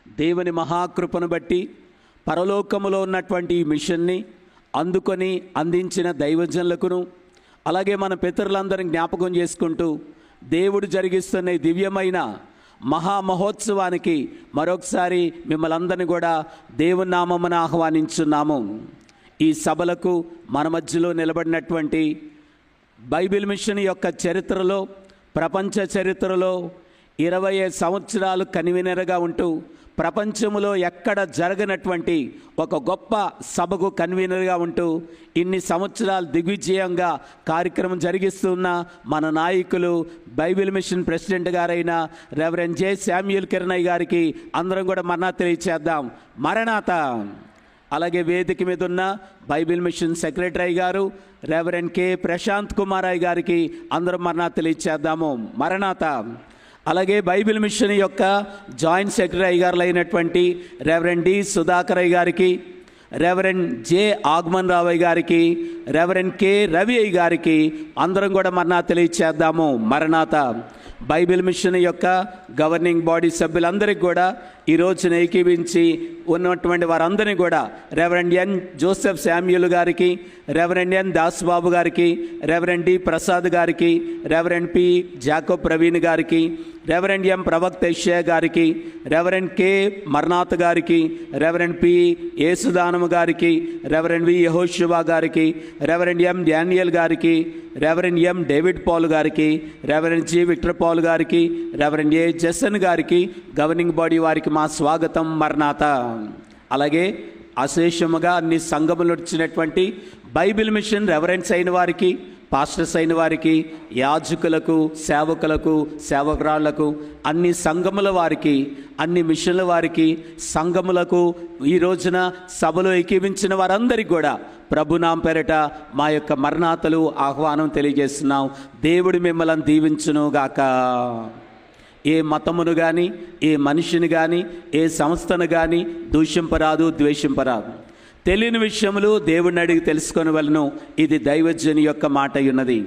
దేవుని మహాకృపను బట్టి పరలోకములో ఉన్నటువంటి ఈ మిషన్ని అందుకొని అందించిన దైవజనులకును, అలాగే మన పితరులందరిని జ్ఞాపకం చేసుకుంటూ దేవుడు జరిగిస్తున్న ఈ దివ్యమైన మహామహోత్సవానికి మరొకసారి మిమ్మల్ని అందరినీ కూడా దేవుని నామమున ఆహ్వానించున్నాము. ఈ సభలకు మన మధ్యలో నిలబడినటువంటి బైబిల్ మిషన్ యొక్క చరిత్రలో, ప్రపంచ చరిత్రలో 25 సంవత్సరాలు కన్వీనర్గా ఉంటూ ప్రపంచంలో ఎక్కడ జరగనటువంటి ఒక గొప్ప సభకు కన్వీనర్గా ఉంటూ ఇన్ని సంవత్సరాలు దిగ్విజయంగా కార్యక్రమం జరిగిస్తున్న మన నాయకులు బైబిల్ మిషన్ ప్రెసిడెంట్ గారైన రెవరెండ్ జె శామ్యూల్ కిరణయ్య గారికి అందరం కూడా మరణాత తెలియచేద్దాం. మరణాత. అలాగే వేదిక మీద ఉన్న బైబిల్ మిషన్ సెక్రటరీ గారు రెవరెండ్ కె ప్రశాంత్ కుమార్ అయ్య గారికి అందరం మరణాత తెలియచేద్దాము. మరణాత. అలాగే బైబిల్ మిషన్ యొక్క జాయింట్ సెక్రటరీ గారు అయినటువంటి రెవరెండ్ డి సుధాకర్ అయ్య గారికి, రెవరెండ్ జె ఆగ్మన్ రావయ్య గారికి, రెవరెండ్ కె రవి అయ్య గారికి అందరం కూడా మరణాత తెలియచేద్దాము. మరణాత. బైబిల్ మిషన్ యొక్క గవర్నింగ్ బాడీ సభ్యులందరికీ కూడా ఈ రోజున ఏకీవించి ఉన్నటువంటి వారందరినీ కూడా రెవరెండ్ ఎన్ జోసెఫ్ శామ్యూల్ గారికి, రెవరెండ్ ఎన్ దాస్బాబు గారికి, రెవరెండ్ డి ప్రసాద్ గారికి, రెవరెండ్ పి జాకోబ్ ప్రవీణ్ గారికి, రెవరెండ్ ఎం ప్రవక్త యెషయా గారికి, రెవరెండ్ కె మర్నాథ్ గారికి, రెవరెండ్ పి యేసుదానము గారికి, రెవరెండ్ వి యెహోషువా గారికి, రెవరెండ్ ఎం డానియల్ గారికి, రెవరెండ్ ఎం డేవిడ్ పాల్ గారికి, రెవరెండ్ జి విక్టర్ పాల్ గారికి, రెవరెండ్ ఏ జసన్ గారికి, గవర్నింగ్ బాడీ వారికి మా స్వాగతం. మర్నాథ. అలాగే అశేషముగా అన్ని సంఘములు వచ్చినటువంటి బైబిల్ మిషన్ రెవరెండ్స్ అయిన వారికి, పాస్టర్స్ అయిన వారికి, యాజకులకు, సేవకులకు, సేవకురాళ్లకు, అన్ని సంఘముల వారికి, అన్ని మిషన్ల వారికి, సంఘములకు, ఈ రోజున సభలో ఏకీవించిన వారందరికీ కూడా ప్రభునామ పేరట మా యొక్క మరణాతలు ఆహ్వానం తెలియజేస్తున్నాం. దేవుడు మిమ్మల్ని దీవించును గాక. ఏ మతమును కానీ, ఏ మనిషిని కానీ, ఏ సంస్థను కానీ దూషింపరాదు, ద్వేషింపరాదు. తెలియని విషయములు దేవుడిని అడిగి తెలుసుకొనవలెను. ఇది దైవజనుని యొక్క మాట ఉన్నది.